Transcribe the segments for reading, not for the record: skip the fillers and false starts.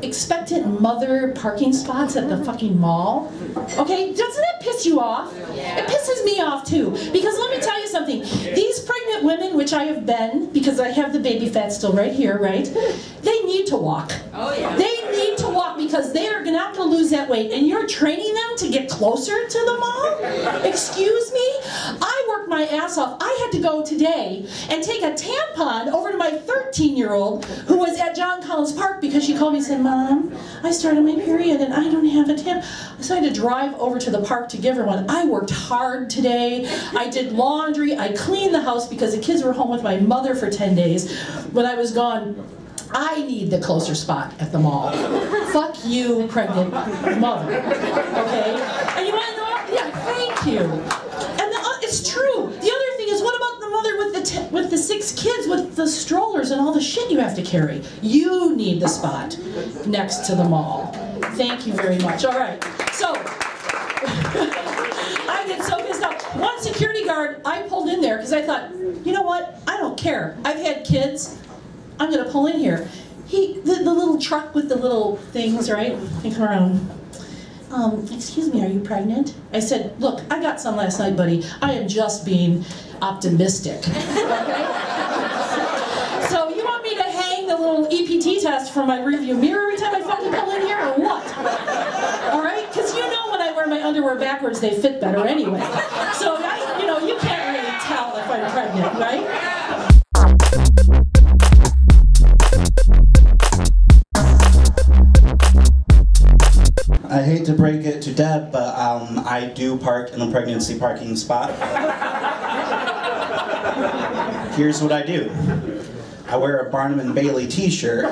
Expected mother parking spots at the fucking mall. Okay, doesn't that piss you off? It pisses me off too. Because let me tell you something. These pregnant women, which I have been, because I have the baby fat still right here, right? They need to walk. Oh yeah. They need to walk because they are not going to lose that weight. And you're training them to get closer to the mall? Excuse me? I worked my ass off. I had to go today and take a tampon over to my 13-year-old who was at John Collins Park because she called me and said, Mom, I started my period and I don't have a tampon. So I had to drive over to the park to give her one. I worked hard today. I did laundry. I cleaned the house because the kids were home with my mother for 10 days. When I was gone, I need the closer spot at the mall. Fuck you, pregnant mother. Okay? And you want to know? Yeah, thank you. And it's true. The other thing is, what about the mother with the 6 kids with the strollers and all the shit you have to carry? You need the spot next to the mall. Thank you very much. All right. So, I get so pissed off. One security guard, I pulled in there because I thought, you know what? I don't care. I've had kids. I'm going to pull in here. The little truck with the little things, right? They come around. Excuse me, are you pregnant? I said, look, I got some last night, buddy. I am just being optimistic. Okay? So you want me to hang the little EPT test from my rearview mirror every time I fucking pull in here, or what? All right? Because you know when I wear my underwear backwards, they fit better anyway. So, you can't really tell if I'm pregnant, right? I hate to break it to Deb, but I do park in the pregnancy parking spot. Here's what I do. I wear a Barnum and Bailey t-shirt.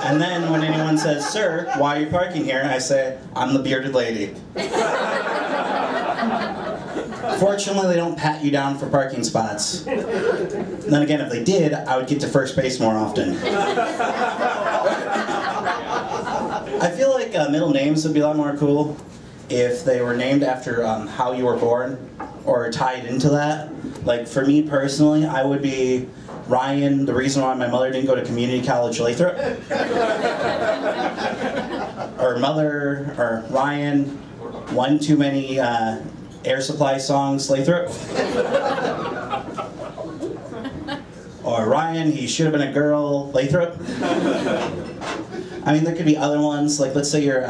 And then when anyone says, sir, why are you parking here? I say, I'm the bearded lady. Fortunately, they don't pat you down for parking spots. And then again, if they did, I would get to first base more often. I feel like middle names would be a lot more cool if they were named after how you were born or tied into that. Like for me personally, I would be Ryan, the reason why my mother didn't go to community college Lathrop. or Ryan, one too many Air Supply songs Lathrop. Or Ryan, he should have been a girl Lathrop. I mean, there could be other ones, like let's say you're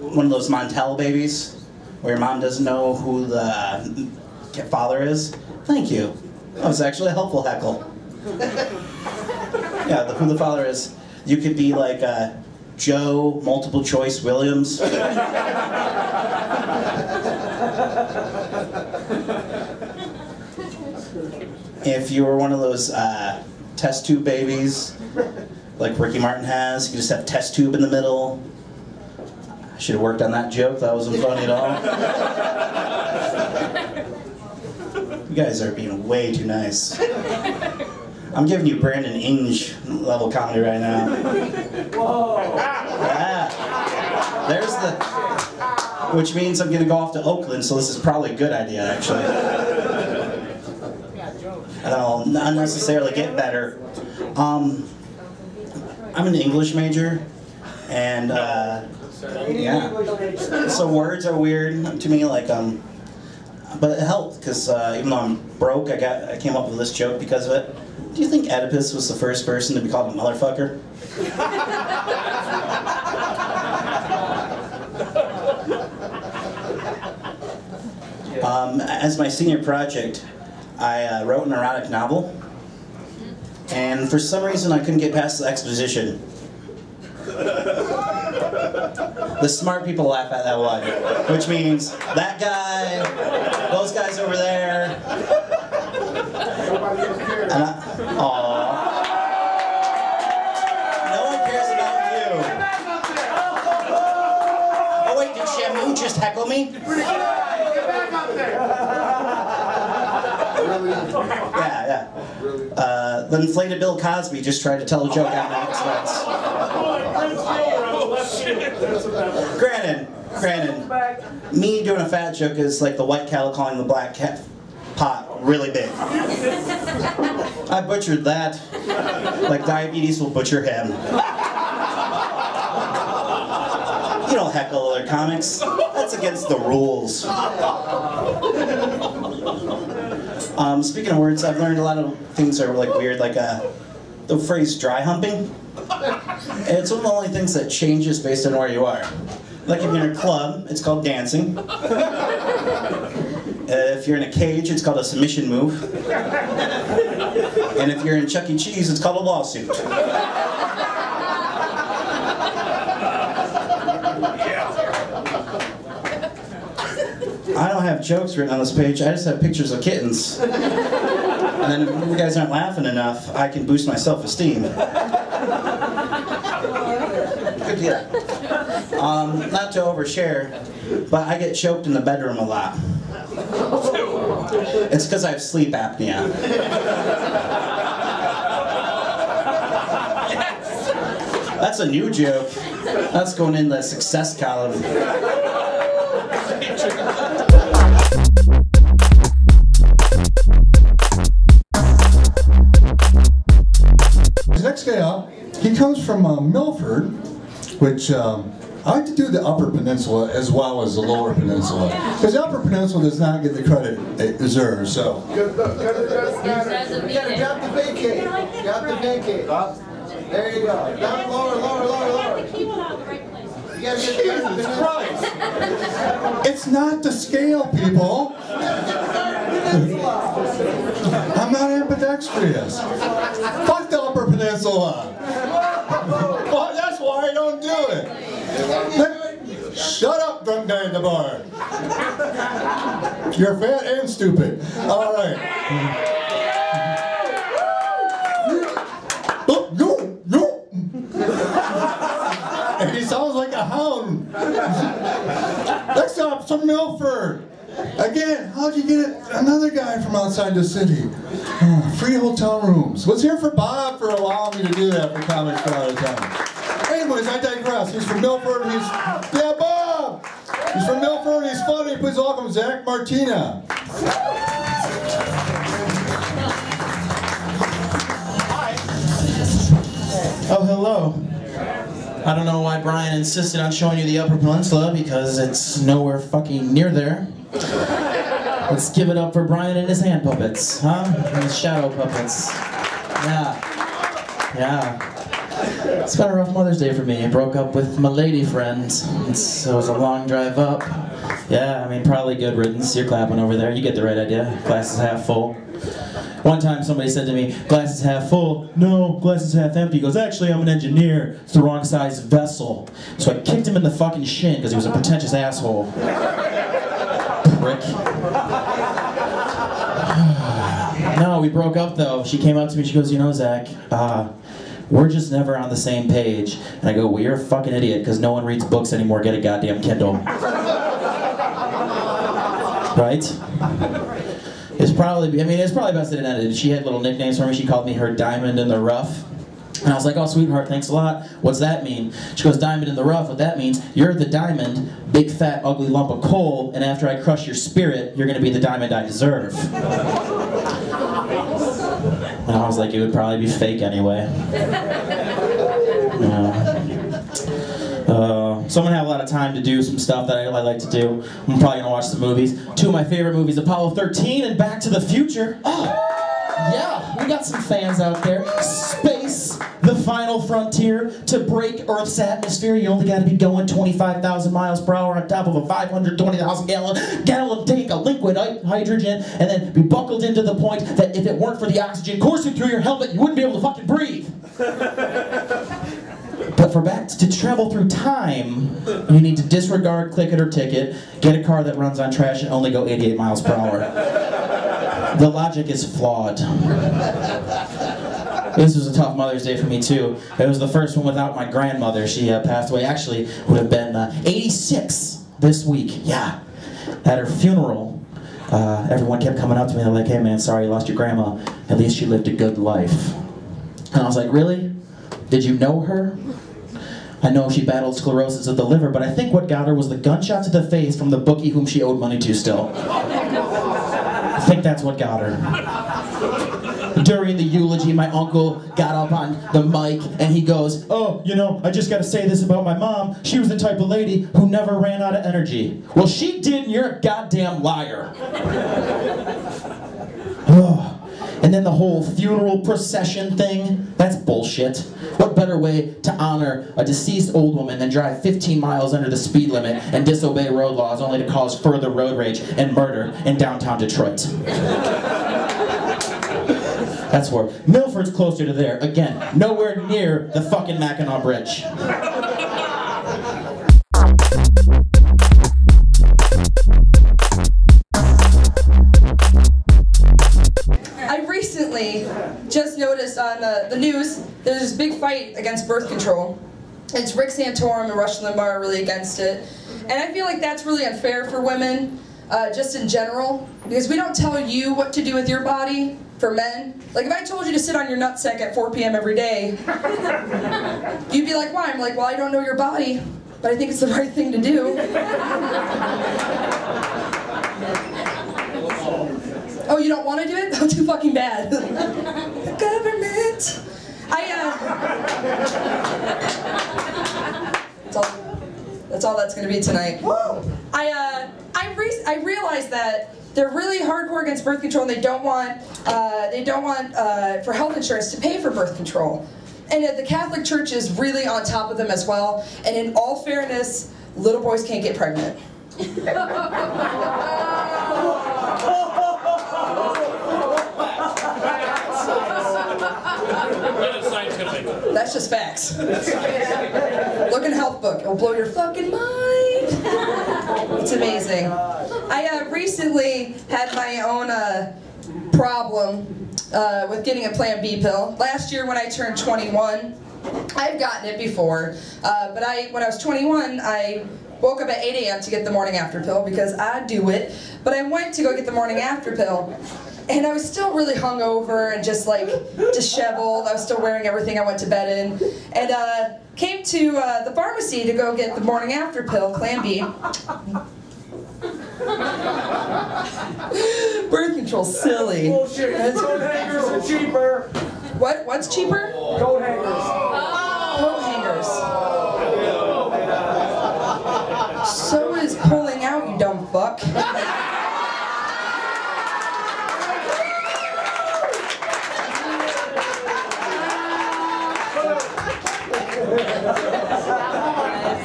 one of those Montel babies, where your mom doesn't know who the father is. Thank you. That was actually a helpful heckle. Yeah, who the father is. You could be like Joe, multiple choice Williams. If you were one of those test tube babies, like Ricky Martin has, you just have test tube in the middle. I should have worked on that joke, that wasn't funny at all. You guys are being way too nice. I'm giving you Brandon Inge level comedy right now. Whoa. Yeah. There's which means I'm gonna go off to Oakland, so this is probably a good idea actually. And I'll unnecessarily get better. I'm an English major, and yeah, so words are weird to me, like but it helped because even though I'm broke, I came up with this joke because of it. Do you think Oedipus was the first person to be called a motherfucker? As my senior project, I wrote an erotic novel. And for some reason, I couldn't get past the exposition. The smart people laugh at that one, which means that guy, those guys over there, and aww. No one cares about you. Oh wait, did Shamu just heckle me? Get back up there. Yeah. The inflated Bill Cosby just tried to tell a joke at my expense. Granted, me doing a fat joke is like the white cow calling the black cat pot really big. I butchered that, like diabetes will butcher him. You don't heckle other comics. That's against the rules. Speaking of words, I've learned a lot of things that are like weird, like the phrase dry humping. It's one of the only things that changes based on where you are. Like if you're in a club, it's called dancing. If you're in a cage, it's called a submission move. And if you're in Chuck E. Cheese, it's called a lawsuit. I don't have jokes written on this page, I just have pictures of kittens. And then if you guys aren't laughing enough, I can boost my self-esteem. Good deal. Not to overshare, but I get choked in the bedroom a lot. It's because I have sleep apnea. That's a new joke. That's going in the success column. This next guy up, he comes from Milford, which I like to do the Upper Peninsula as well as the Lower Peninsula, because the Upper Peninsula does not get the credit it deserves. So. Got the vacate. Got the vacate. There you go. Down lower. Jesus Christ! It's not the scale, people. I'm not ambidextrous. Fuck the Upper Peninsula. Well, that's why I don't do it. Shut up, drunk guy in the bar. You're fat and stupid. All right. And he sounds like a hound. Next up, from Milford. Again, how'd you get another guy from outside the city? Free hotel rooms. Let's hear for Bob for allowing me to do that for Comics for Out of Town. Anyways, I digress. He's from Milford. Yeah, Bob. He's from Milford. He's funny. Please welcome Zach Martina. Oh, hello. I don't know why Brian insisted on showing you the Upper Peninsula, because it's nowhere fucking near there. Let's give it up for Brian and his hand puppets, huh? And his shadow puppets. Yeah. It's been a rough Mother's Day for me. I broke up with my lady friend. So it was a long drive up. Yeah, I mean, probably good riddance. You're clapping over there. You get the right idea. Glass is half full. One time somebody said to me, glass is half full. No, glass is half empty. He goes, actually, I'm an engineer. It's the wrong size vessel. So I kicked him in the fucking shin because he was a pretentious asshole. Prick. No, we broke up though. She came up to me, she goes, you know, Zach, we're just never on the same page. And I go, well, you're a fucking idiot because no one reads books anymore. Get a goddamn Kindle. Right? It's probably best that it ended. She had little nicknames for me. She called me her diamond in the rough. And I was like, oh, sweetheart, thanks a lot. What's that mean? She goes, diamond in the rough. What that means, you're the diamond, big, fat, ugly lump of coal, and after I crush your spirit, you're going to be the diamond I deserve. And I was like, it would probably be fake anyway. So I'm going to have a lot of time to do some stuff that I like to do. I'm probably going to watch some movies. Two of my favorite movies, Apollo 13 and Back to the Future. Oh, yeah, we got some fans out there. Space, the final frontier. To break Earth's atmosphere, you only got to be going 25,000 miles per hour on top of a 520,000 gallon tank of liquid hydrogen, and then be buckled into the point that if it weren't for the oxygen coursing through your helmet, you wouldn't be able to fucking breathe. But to travel through time, you need to disregard click it or ticket, get a car that runs on trash, and only go 88 miles per hour. The logic is flawed. This was a tough Mother's Day for me too. It was the first one without my grandmother. She passed away. Actually, would have been 86 this week. Yeah, at her funeral. everyone kept coming up to me. They're like, hey man, sorry you lost your grandma. At least she lived a good life. And I was like, really? Did you know her? I know she battled sclerosis of the liver, but I think what got her was the gunshot to the face from the bookie whom she owed money to still. I think that's what got her. During the eulogy, my uncle got up on the mic and he goes, oh, you know, I just gotta say this about my mom. She was the type of lady who never ran out of energy. Well, she did, and you're a goddamn liar. And then the whole funeral procession thing, that's bullshit. What better way to honor a deceased old woman than drive 15 miles under the speed limit and disobey road laws only to cause further road rage and murder in downtown Detroit? That's where Milford's closer to there. Again, nowhere near the fucking Mackinac Bridge. I recently just noticed on the news there's this big fight against birth control. It's Rick Santorum and Rush Limbaugh are really against it. And I feel like that's really unfair for women, just in general, because we don't tell you what to do with your body. For men, like if I told you to sit on your nutsack at 4 p.m. every day, you'd be like, why? I'm like, well, I don't know your body, but I think it's the right thing to do. Oh, you don't want to do it? Oh, too fucking bad. The government. That's all that's going to be tonight. I realized that they're really hardcore against birth control, and they don't want for health insurance to pay for birth control. And the Catholic Church is really on top of them as well. And in all fairness, little boys can't get pregnant. That's just facts. Look in a health book. It'll blow your fucking mind. It's amazing. I recently had my own problem with getting a Plan B pill. Last year when I turned 21, I've gotten it before, but when I was 21, I woke up at 8 a.m. to get the morning after pill because I do it. But I went to go get the morning after pill, and I was still really hungover and just like disheveled. I was still wearing everything I went to bed in, and came to the pharmacy to go get the morning after pill, Plan B. Birth control's silly. Bullshit. Coat hangers are cheaper. What? What's cheaper? Coat hangers. Coat hangers. So is pulling out, you dumb fuck.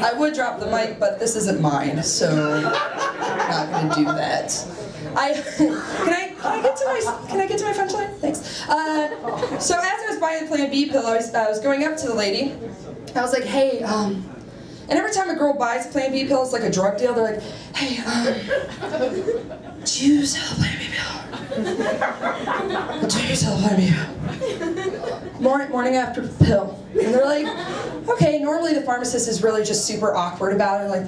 I would drop the mic, but this isn't mine, so I'm not gonna do that. Can I get to my punchline? Thanks. So as I was buying the Plan B pill, I was going up to the lady. I was like, hey, and every time a girl buys a Plan B pill, it's like a drug deal. They're like, hey, do you sell a Plan B pill? Do you sell a Plan B pill? Morning after pill. And they're like, okay, normally the pharmacist is really just super awkward about it, like,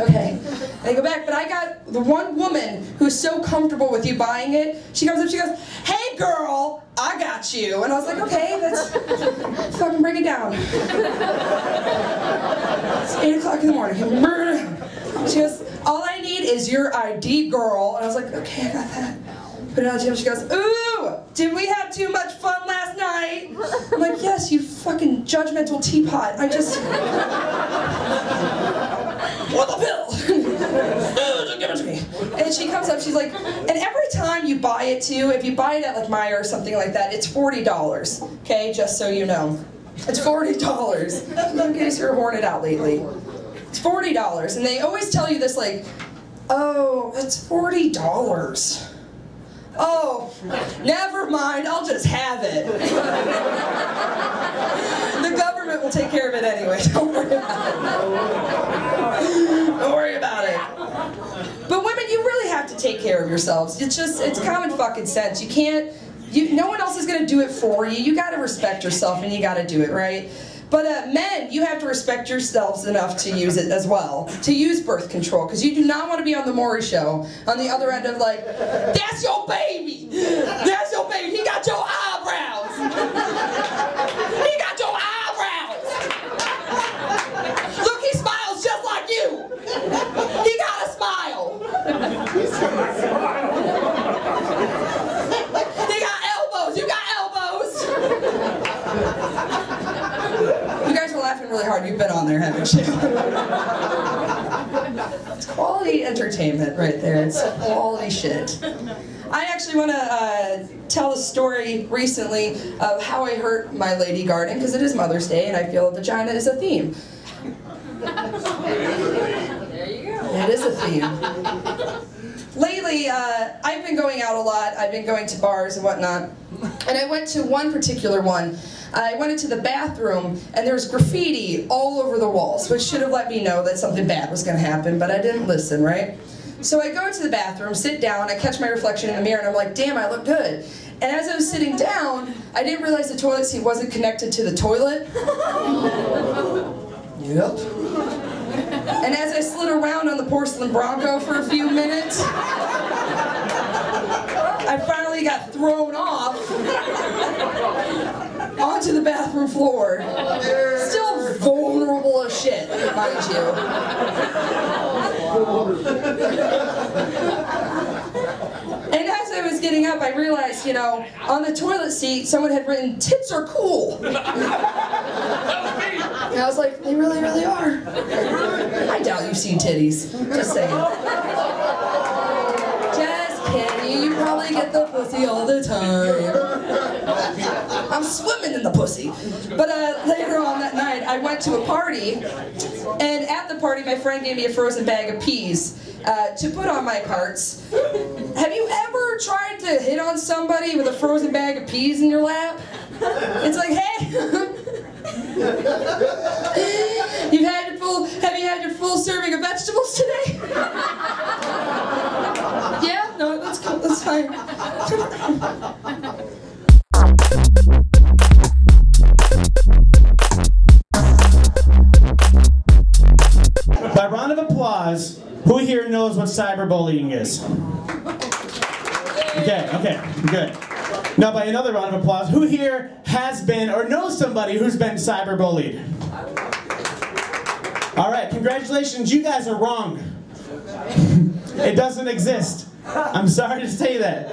okay. And I go back, but I got the one woman who's so comfortable with you buying it. She comes up, she goes, hey girl, I got you. And I was like, okay, let's fucking bring it down. It's 8 o'clock in the morning. She goes, all I need is your ID, girl. And I was like, okay, I got that. Put it on the table, she goes, ooh, did we have too much fun last night? I'm like, yes, you fucking judgmental teapot. I just... want the pill! Give it to me. And she comes up, she's like, and every time you buy it too, if you buy it at like Meijer or something like that, it's $40, okay, just so you know. It's $40, in case you're horned out lately. It's $40, and they always tell you this like, oh, it's $40. Oh, never mind, I'll just have it. The government will take care of it anyway, don't worry about it. Don't worry about it. But women, you really have to take care of yourselves. It's common fucking sense. You can't, no one else is gonna do it for you. You gotta respect yourself and you gotta do it, right? But men, you have to respect yourselves enough to use it as well. To use birth control. Because you do not want to be on the Maury show on the other end of like, that's your baby! That's your baby! He got your eyebrows! He got your eyebrows! Look, he smiles just like you! He got a smile! He got elbows! You got elbows! You guys are laughing really hard. You've been on there, haven't you? It's quality entertainment right there. It's quality shit. I actually want to tell a story recently of how I hurt my lady garden, because it is Mother's Day and I feel vagina is a theme. There you go. It is a theme. Lately, I've been going out a lot. I've been going to bars and whatnot. And I went to one particular one. I went into the bathroom, and there was graffiti all over the walls, which should have let me know that something bad was going to happen, but I didn't listen, right? So I go to the bathroom, sit down, I catch my reflection in the mirror, and I'm like, damn, I look good. And as I was sitting down, I didn't realize the toilet seat wasn't connected to the toilet. Yep. And as I slid around on the porcelain Bronco for a few minutes, I finally got thrown off onto the bathroom floor. Still vulnerable as shit, mind you. And as I was getting up, I realized, you know, on the toilet seat, someone had written, "Tits are cool." And I was like, they really, really are. I doubt you've seen titties. Just saying. Just kidding. You probably get the pussy all the time. I'm swimming in the pussy. But later on that night, I went to a party, and at the party, my friend gave me a frozen bag of peas to put on my parts. Have you ever tried to hit on somebody with a frozen bag of peas in your lap? It's like, hey. Have you had your full serving of vegetables today? Yeah? No, that's cool, that's fine. By round of applause, who here knows what cyberbullying is? Okay, good. Now by another round of applause, who here has been or knows somebody who's been cyberbullied? Alright, congratulations, you guys are wrong. It doesn't exist. I'm sorry to say that.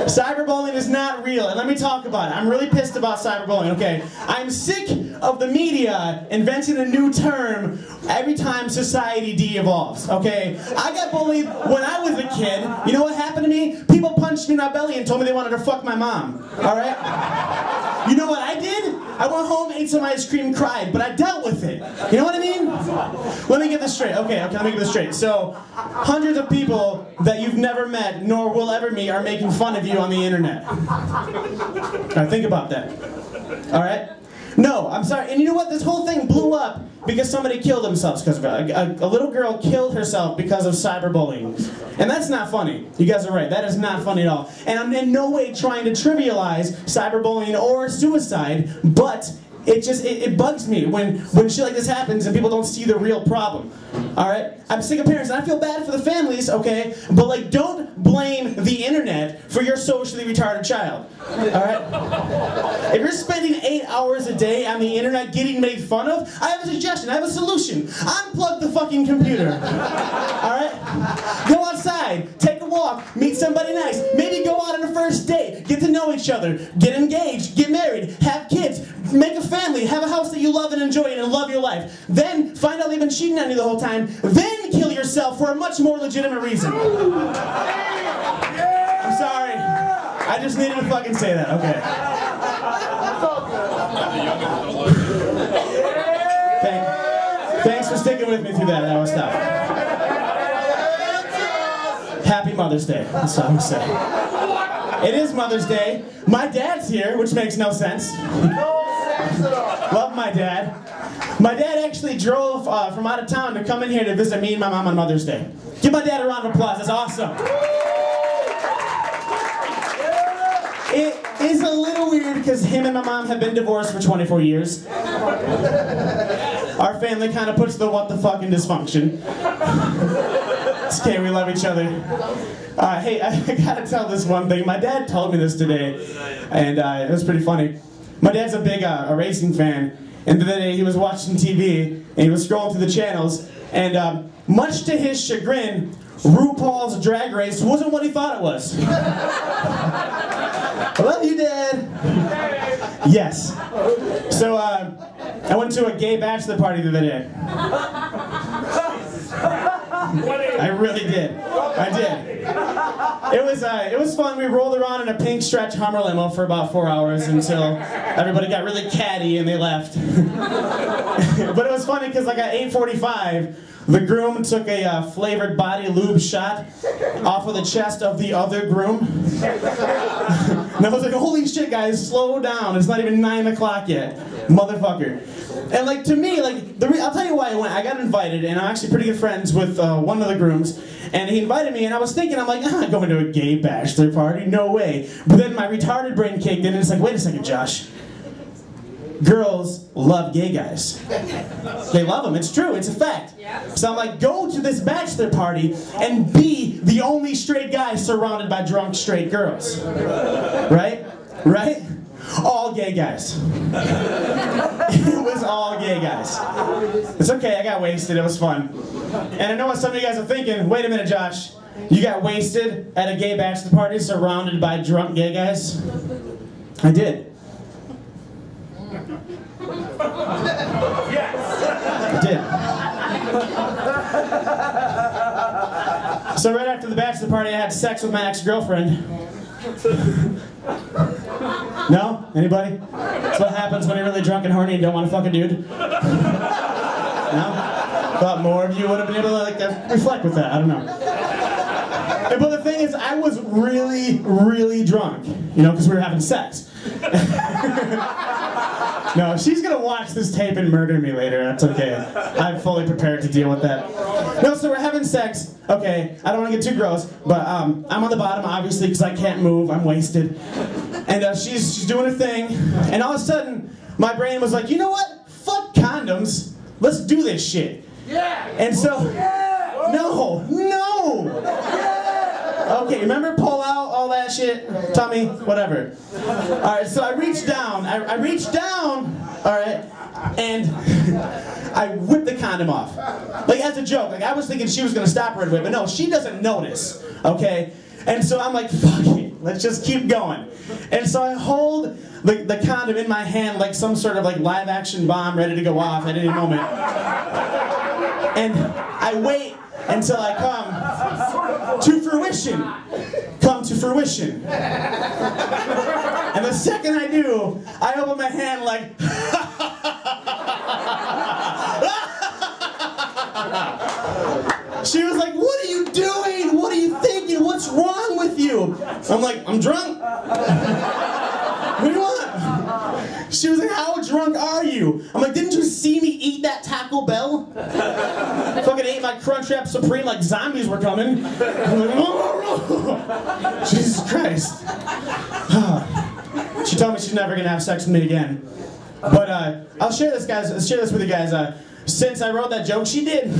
Cyberbullying is not real, and let me talk about it. I'm really pissed about cyberbullying, okay? I'm sick of the media inventing a new term every time society de-evolves, okay? I got bullied when I was a kid. You know what happened to me? People punched me in my belly and told me they wanted to fuck my mom, alright? You know what I did? I went home, ate some ice cream, cried, but I dealt with it. You know what I mean? Let me get this straight. Okay, let me get this straight. So, hundreds of people that you've never met, nor will ever meet, are making fun of you on the internet. Alright, think about that. Alright? No, I'm sorry. And you know what? This whole thing blew up because somebody killed themselves because of it. A little girl killed herself because of cyberbullying. And that's not funny. You guys are right. That is not funny at all. And I'm in no way trying to trivialize cyberbullying or suicide, but it bugs me when shit like this happens and people don't see the real problem. Alright? I'm sick of parents, and I feel bad for the families, okay? But like, don't blame the internet for your socially retarded child. Alright? If you're spending 8 hours a day on the internet getting made fun of, I have a suggestion, I have a solution. Unplug the fucking computer. Alright? Go outside, take a walk, meet somebody nice, maybe go out on a first date, get to know each other, get engaged, get married, have kids, make a family, have a house that you love and enjoy and love your life. Then find out they've been cheating on you the whole time, then kill yourself for a much more legitimate reason. I'm sorry. I just needed to fucking say that, okay. Thanks for sticking with me through that. That was tough. Happy Mother's Day. That's all I'm saying. It is Mother's Day. My dad's here, which makes no sense. Love my dad. My dad actually drove from out of town to come in here to visit me and my mom on Mother's Day. Give my dad a round of applause. That's awesome. It is a little weird because him and my mom have been divorced for 24 years. Our family kind of puts the what the fuck in dysfunction. It's okay, we love each other. Hey, I gotta tell this one thing. My dad told me this today, and it was pretty funny. My dad's a big racing fan, and the other day he was watching TV, and he was scrolling through the channels, and much to his chagrin, RuPaul's Drag Race wasn't what he thought it was. I love you, Dad. Yes. So, I went to a gay bachelor party the other day. I really did. I did. It was fun. We rolled around in a pink stretch Hummer limo for about 4 hours until everybody got really catty and they left. But it was funny because like at 8:45, the groom took a flavored body lube shot off of the chest of the other groom. And I was like, holy shit, guys, slow down. It's not even 9 o'clock yet. Motherfucker. And like to me, like, I'll tell you why I went. I got invited, and I'm actually pretty good friends with one of the grooms. And he invited me, and I was thinking, I'm like, I'm not going to a gay bachelor party, no way. But then my retarded brain kicked in, and it's like, wait a second, Josh. Girls love gay guys. They love them, it's true, it's a fact. So I'm like, go to this bachelor party and be the only straight guy surrounded by drunk straight girls. Right? Right? All gay guys. It was all gay guys. It's okay, I got wasted, it was fun. And I know what some of you guys are thinking, wait a minute, Josh, you got wasted at a gay bachelor party surrounded by drunk gay guys? I did. I did. So right after the bachelor party, I had sex with my ex-girlfriend. No? Anybody? That's what happens when you're really drunk and horny and don't want to fuck a dude. No? Thought more of you would have been able to like reflect with that. I don't know. But the thing is, I was really, really drunk. You know, because we were having sex. No, she's gonna watch this tape and murder me later. That's okay. I'm fully prepared to deal with that. No, so we're having sex. Okay, I don't want to get too gross, but I'm on the bottom, obviously, because I can't move. I'm wasted. And she's doing her thing, and all of a sudden, my brain was like, you know what? Fuck condoms. Let's do this shit. Yeah. And so, no. Okay, remember pull out all that shit? Tummy, whatever. Alright, so I reached down, alright, and I whipped the condom off. Like, as a joke, like I was thinking she was gonna stop right away, but no, she doesn't notice, okay? And so I'm like, fuck it, let's just keep going. And so I hold the condom in my hand like some sort of like live action bomb ready to go off at any moment. And I wait until I come to fruition. Come to fruition. And the second I do, I open my hand like, she was like, what are you doing? What are you thinking? What's wrong with you? I'm like, I'm drunk. What do you want? She was like, how drunk are you? I'm like, didn't you see me eat that Taco Bell? Fucking ate my Crunchwrap Supreme like zombies were coming. I'm like, oh, Jesus Christ. She told me she's never gonna have sex with me again. But I'll share this with you guys. Since I wrote that joke, she did.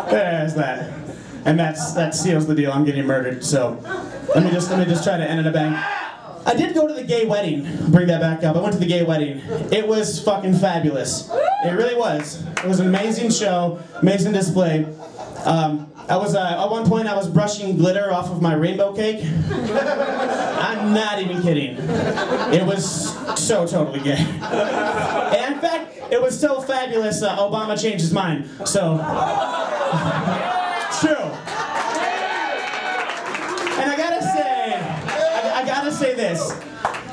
There's that. And that seals the deal. I'm getting murdered. So let me just try to end in a bang. I did go to the gay wedding. Bring that back up. I went to the gay wedding. It was fucking fabulous. It really was. It was an amazing show, amazing display. I was at one point I was brushing glitter off of my rainbow cake. I'm not even kidding. It was so totally gay. And in fact, it was so fabulous. Obama changed his mind. So true. And I gotta say this.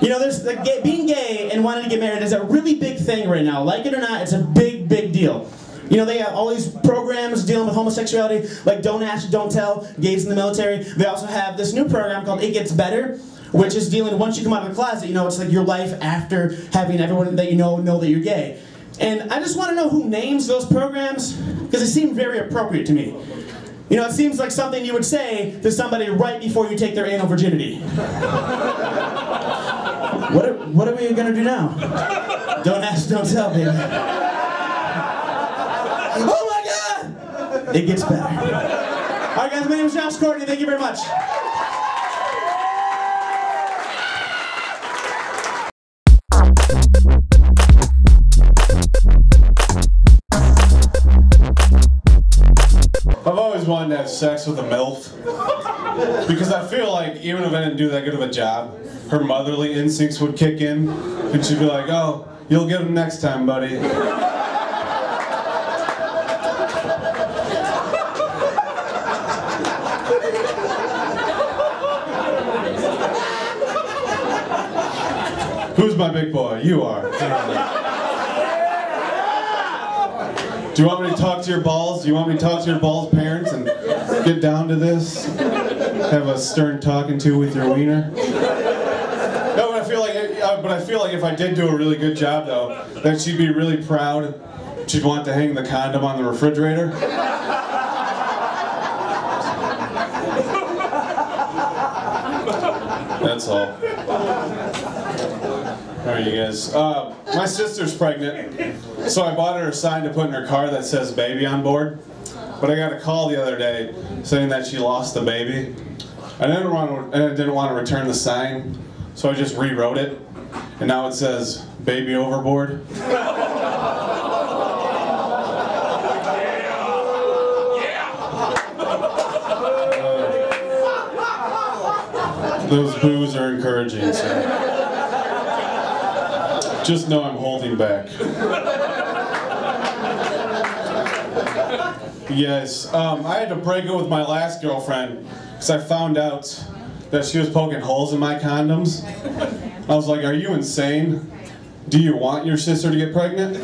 You know, there's being gay and wanting to get married is a really big thing right now. Like it or not, it's a big, big deal. You know, they have all these programs dealing with homosexuality, like Don't Ask, Don't Tell, gays in the military. They also have this new program called It Gets Better, which is dealing, once you come out of the closet, you know, it's like your life after having everyone that you know that you're gay. And I just want to know who names those programs, because they seem very appropriate to me. You know, it seems like something you would say to somebody right before you take their anal virginity. What are we gonna do now? Don't ask, don't tell, baby. Oh my God! It gets better. All right, guys, my name is Josh Courtney. Thank you very much. I've always wanted to have sex with a MILF because I feel like even if I didn't do that good of a job, her motherly instincts would kick in and she'd be like, oh, you'll get him next time, buddy. Who's my big boy? You are. Do you want me to talk to your balls? Do you want me to talk to your balls' parents and get down to this? Have a stern talking to with your wiener? No, but I feel like if I did do a really good job though, that she'd be really proud. She'd want to hang the condom on the refrigerator. That's all. Alright, you guys. My sister's pregnant, so I bought her a sign to put in her car that says baby on board. But I got a call the other day saying that she lost the baby. I didn't want to return the sign, so I just rewrote it. And now it says baby overboard. Those boos are encouraging, so just know I'm holding back. Yes, I had to break up with my last girlfriend because I found out that she was poking holes in my condoms. I was like, are you insane? Do you want your sister to get pregnant?